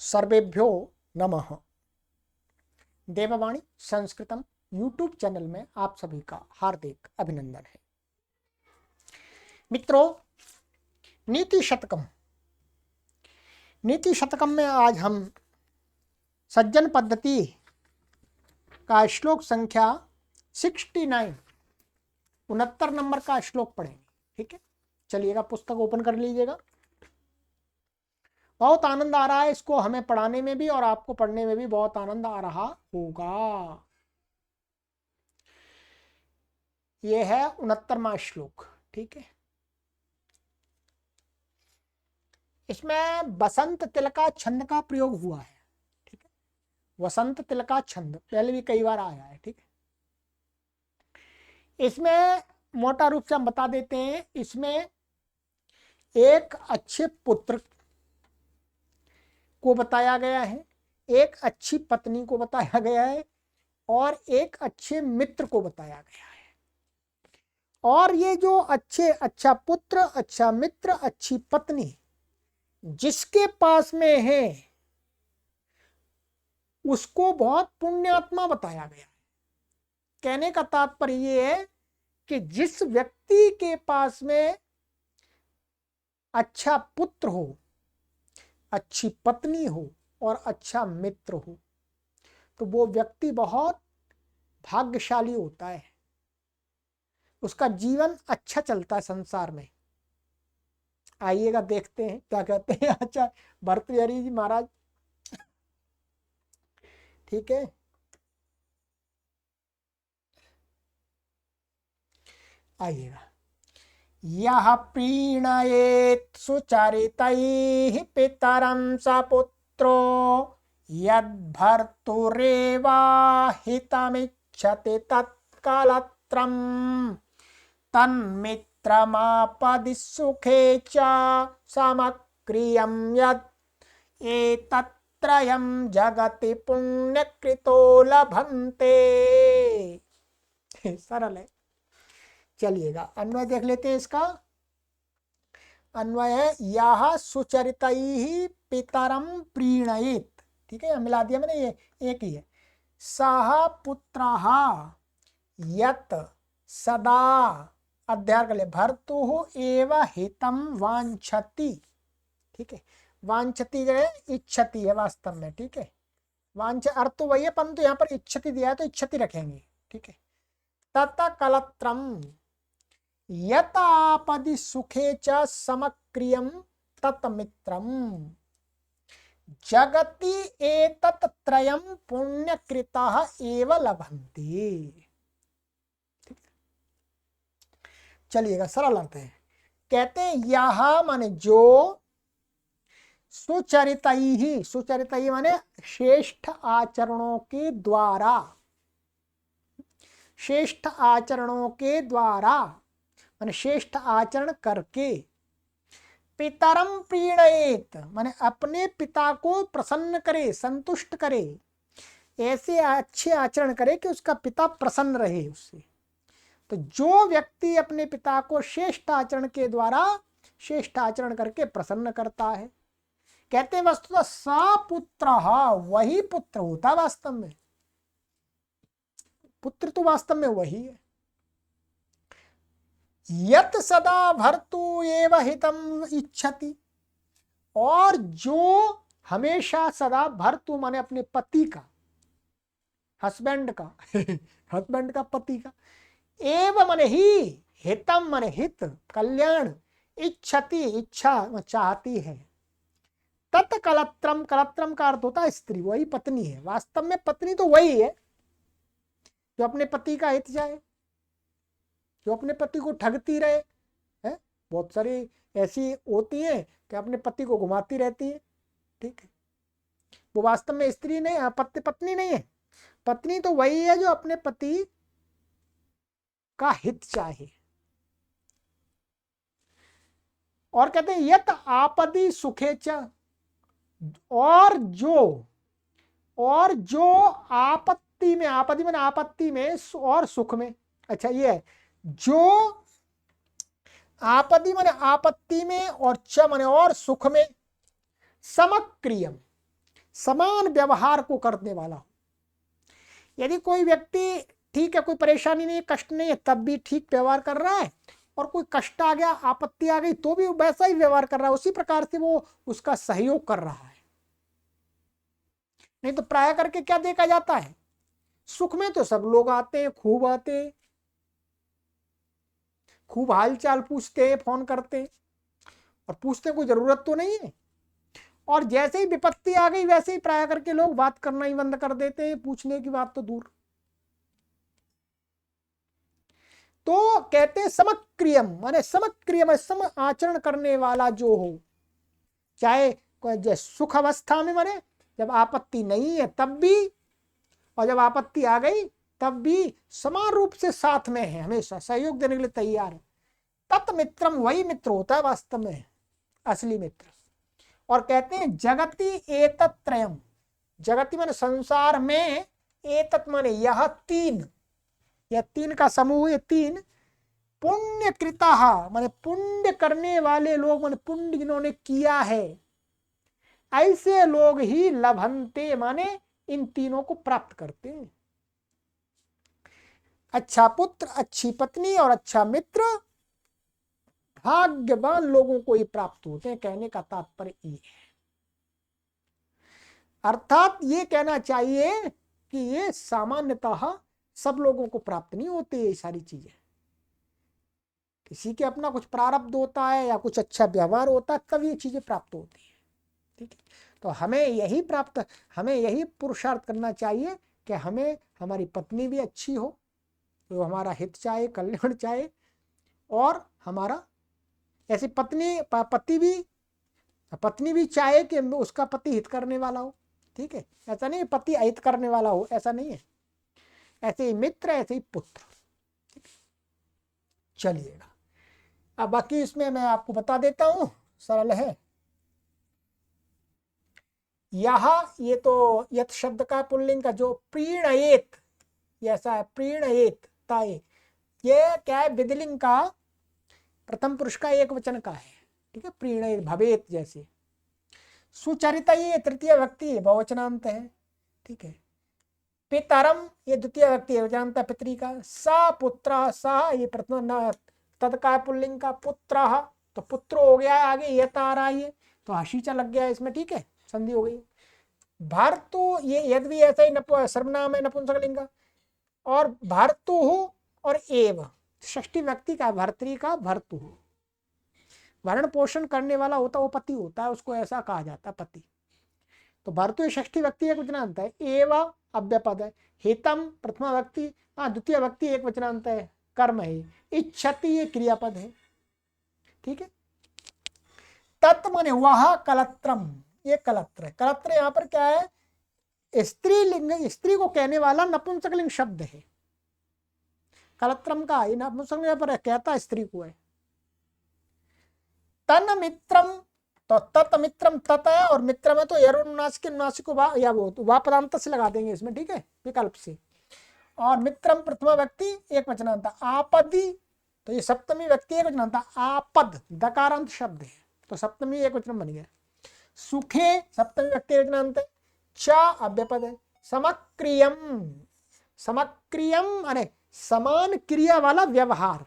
सर्वेभ्यो नमः। देववाणी संस्कृतम YouTube channel में आप सभी का हार्दिक अभिनंदन है। मित्रों, नीति शतकम में आज हम सज्जन पद्धति का श्लोक संख्या 69 69 नंबर का श्लोक पढ़ेंगे। ठीक है, चलिएगा, पुस्तक ओपन कर लीजिएगा। बहुत आनंद आ रहा है इसको हमें पढ़ाने में भी और आपको पढ़ने में भी बहुत आनंद आ रहा होगा। यह है 69वां श्लोक। ठीक है, इसमें बसंत तिलका छंद का प्रयोग हुआ है। ठीक है, वसंत तिलका छंद पहले भी कई बार आया है। ठीक है, इसमें मोटा रूप से हम बता देते हैं, इसमें एक अच्छे पुत्र को बताया गया है, एक अच्छी पत्नी को बताया गया है और एक अच्छे मित्र को बताया गया है। और ये जो अच्छा पुत्र, अच्छा मित्र, अच्छी पत्नी जिसके पास में है उसको बहुत पुण्यात्मा बताया गया है। कहने का तात्पर्य ये है कि जिस व्यक्ति के पास में अच्छा पुत्र हो, अच्छी पत्नी हो और अच्छा मित्र हो, तो वो व्यक्ति बहुत भाग्यशाली होता है, उसका जीवन अच्छा चलता है संसार में। आइएगा, देखते हैं क्या कहते हैं अच्छा भर्तृहरि जी महाराज। ठीक है, आइएगा। यह प्रीणयेत् सुचरितैः पितरं स पुत्रो यद्भर्तुरेवाहितमिच्छति तत्कलत्रं तन्मित्रमापदि सुखे च समक्रियं यत् एतत्त्रयं जगति पुण्यकृतो लभन्ते। सरल है। चलिएगा, अन्वय देख लेते हैं। इसका अन्वय है यह सुचरितैः पितरं प्रीणयेत्। ठीक है, मिला दिया मैंने, ये एक ही है। सह पुत्रः यत् सदा अध्याय कर ले भर्तुः एव हितं वांछति। ठीक है, वांछति जगह इच्छति है वास्तव में। ठीक है, वांछ अर्थ तो वही है, परंतु यहाँ पर इच्छति दिया है तो इच्छति रखेंगे। ठीक है, तत कलत्रम यतापदि सुखे च समक्रियम तत्मित्रम जगति एतत् त्रयं पुण्यकृतः एव लभन्ते। चलिएगा, सरल अर्थ है। कहते हैं यह माने जो, सुचरितैः, सुचरितैः माने श्रेष्ठ आचरणों के द्वारा, श्रेष्ठ आचरणों के द्वारा माने श्रेष्ठ आचरण करके, पितरम प्रीणयेत माने अपने पिता को प्रसन्न करे, संतुष्ट करे, ऐसे अच्छे आचरण करे कि उसका पिता प्रसन्न रहे उससे। तो जो व्यक्ति अपने पिता को श्रेष्ठ आचरण के द्वारा, श्रेष्ठ आचरण करके प्रसन्न करता है, कहते हैं वस्तुतः सा पुत्र, वही पुत्र होता वास्तव में। पुत्र तो वास्तव में वही है। यत सदा भर्तु एव हितम इच्छति, और जो हमेशा सदा भर्तु माने अपने पति का, हस्बैंड का हस्बैंड का, पति का, एव माने ही, हितम माने हित, कल्याण, इच्छति इच्छा चाहती है, तत् कलत्रम, कलत्रम का अर्थ होता है स्त्री, वही पत्नी है। वास्तव में पत्नी तो वही है जो अपने पति का हित चाहे, जो अपने पति को ठगती रहे है। बहुत सारी ऐसी होती हैं कि अपने पति को घुमाती रहती है। ठीक है, वो वास्तव में स्त्री नहीं, पत्नी नहीं है। पत्नी तो वही है जो अपने पति का हित चाहे। और कहते हैं यत आपदि सुखे च, और जो आपत्ति में, आपत्ति में आपत्ति में और सुख में, अच्छा ये है, जो आपत्ति माने आपत्ति में और च माने और सुख में, समक्रियम समान व्यवहार को करने वाला हो। यदि कोई व्यक्ति ठीक है, कोई परेशानी नहीं, कष्ट नहीं है, तब भी ठीक व्यवहार कर रहा है, और कोई कष्ट आ गया, आपत्ति आ गई, तो भी वैसा ही व्यवहार कर रहा है, उसी प्रकार से वो उसका सहयोग कर रहा है। नहीं तो प्राय करके क्या देखा जाता है, सुख में तो सब लोग आते हैं, खूब आते हैं, खूब हालचाल पूछते हैं, फोन करते हैं, और पूछते कोई जरूरत तो नहीं है, और जैसे ही विपत्ति आ गई वैसे ही प्राय करके लोग बात करना ही बंद कर देते हैं, पूछने की बात तो दूर। तो कहते हैं समक्रियम, माने समक्रियम, सम आचरण करने वाला जो हो, चाहे कोई सुख अवस्था में, माने जब आपत्ति नहीं है तब भी, और जब आपत्ति आ गई तब भी समान रूप से साथ में है, हमेशा सहयोग देने के लिए तैयार है। तत् मित्रम, वही मित्र होता है वास्तव में असली मित्र। और कहते हैं जगति एतत् त्रयम, जगति माने संसार में, एतत् माने यह तीन, यह तीन का समूह, ये तीन, पुण्य कृता माने पुण्य करने वाले लोग, माने पुण्य जिन्होंने किया है, ऐसे लोग ही लभंते माने इन तीनों को प्राप्त करते हैं। अच्छा पुत्र, अच्छी पत्नी और अच्छा मित्र भाग्यवान लोगों को ही प्राप्त होते हैं, कहने का तात्पर्य ये है। अर्थात ये कहना चाहिए कि ये सामान्यतः सब लोगों को प्राप्त नहीं होते ये सारी चीजें, किसी के अपना कुछ प्रारब्ध होता है या कुछ अच्छा व्यवहार होता है, तब ये चीजें प्राप्त होती है। ठीक है, तो हमें यही पुरुषार्थ करना चाहिए कि हमें हमारी पत्नी भी अच्छी हो, जो हमारा हित चाहे, कल्याण चाहे, और हमारा ऐसी पत्नी भी चाहे कि उसका पति हित करने वाला हो। ठीक है, ऐसा नहीं पति अहित करने वाला हो, ऐसा नहीं है, ऐसे ही मित्र, ऐसे ही पुत्र। चलिएगा, अब बाकी इसमें मैं आपको बता देता हूं, सरल है। ये तो यत शब्द का पुल्लिंग का जो प्रीणयेत, ये ऐसा है, प्रीणयेत ताये, ये क्या है, विधिलिंग का प्रथम पुरुष का एक वचन का है। ठीक है, प्रीणयेत भवेत जैसे। सुचरिता ये तृतीय व्यक्ति बहुवचनांत है। ठीक है, पितरम ये द्वितीय व्यक्ति वचनांत पितरी का। सा पुत्र, सा ये प्रथम तद का पुल्लिंग का, पुत्र, तो पुत्र हो गया, आगे ये आ रहा है, तो हशीचा लग गया इसमें। ठीक है, संधि हो गई। भारतु ये यद भी ऐसा ही सर्वनाम है नपुंसकलिंग का, और भर्तु और एव षष्ठी व्यक्ति का, भर्तरी का भर्तु, भरण पोषण करने वाला होता वो पति होता है, उसको ऐसा कहा जाता है पति। तो भर्तु षष्ठी व्यक्ति एक वचनांत है, एव अव्यपद है, हितम प्रथमा व्यक्ति, द्वितीय व्यक्ति एक वचनांत है, कर्म है, इच्छति ये क्रियापद है। ठीक है, तत् माने वह, कलत्रम ये कलत्र है। कलत्र यहाँ पर क्या है, स्त्रीलिंग, स्त्री को कहने वाला नपुंसकलिंग शब्द है। कलत्रम का नपुंसकलिंग पर कहता स्त्री को है। तन मित्रम, तो तत् मित्रम तत है, और मित्र में तो यरुनासिक को या वो तो वापदांत से लगा देंगे इसमें। ठीक है, विकल्प से। और मित्रम प्रथमा व्यक्ति एक वचनांत, आपदी तो ये सप्तमी व्यक्ति एक वचनांत, आपद दकारांत शब्द है, तो सप्तमी एक वचन बन गया। सुखे सप्तमी व्यक्ति एक वचनांत, च अव्यपद है। समक्रियम, समक्रियम अरे समान क्रिया वाला व्यवहार,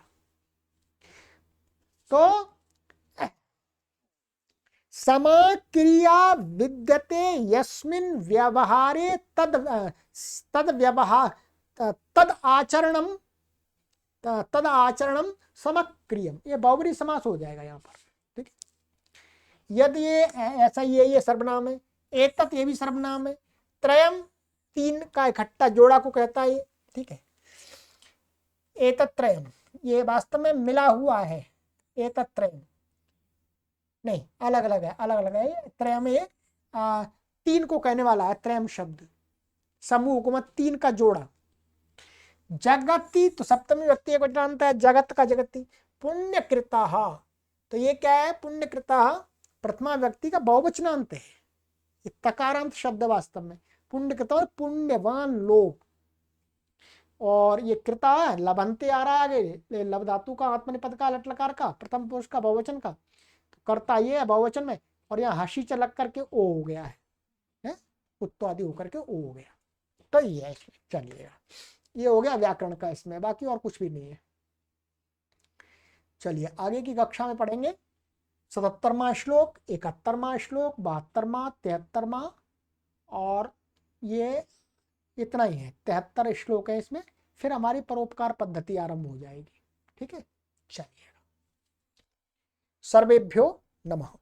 तो समाक्रिया विद्यते यस्मिन् व्यवहारे तद आचरणम समक्रियम, ये बहुब्री समास हो जाएगा यहाँ पर। ठीक है, यदि ये ऐसा ये सर्वनाम है, एतत् ये भी सर्वनाम है, त्रयम तीन का इकट्ठा जोड़ा को कहता है। ठीक है, एतत् त्रयम ये वास्तव में मिला हुआ है, एतत् त्रयम नहीं, अलग अलग है, अलग अलग है। त्रयम ये तीन को कहने वाला है, त्रयम शब्द समूह को, मत तीन का जोड़ा। जगति तो सप्तमी व्यक्ति एक वचनांत है, जगत का जगति। पुण्यकृता तो ये क्या है, पुण्यकृता प्रथमा व्यक्ति का बहुवचनांत है, तकारांत शब्द वास्तव में। पुण्यकृता और पुण्यवान लोग, और ये कृता है, लभंते आ रहा है आगे, लभ धातु का, आत्मनिपद का, लट लकार का, प्रथम पुरुष का, बहुवचन का, तो करता ये है बहुवचन में, और यहाँ हसी चलक करके ओ हो गया है। उत्तो आदि होकर के ओ हो गया। तो ये है इसमें, चलिएगा ये हो गया व्याकरण का इसमें, बाकी और कुछ भी नहीं है। चलिए आगे की कक्षा में पढ़ेंगे 77वां श्लोक, 71वां श्लोक, 72वां, 73वां, और ये इतना ही है, 73 श्लोक है इसमें। फिर हमारी परोपकार पद्धति आरंभ हो जाएगी। ठीक है, चलिए, सर्वेभ्यो नमः।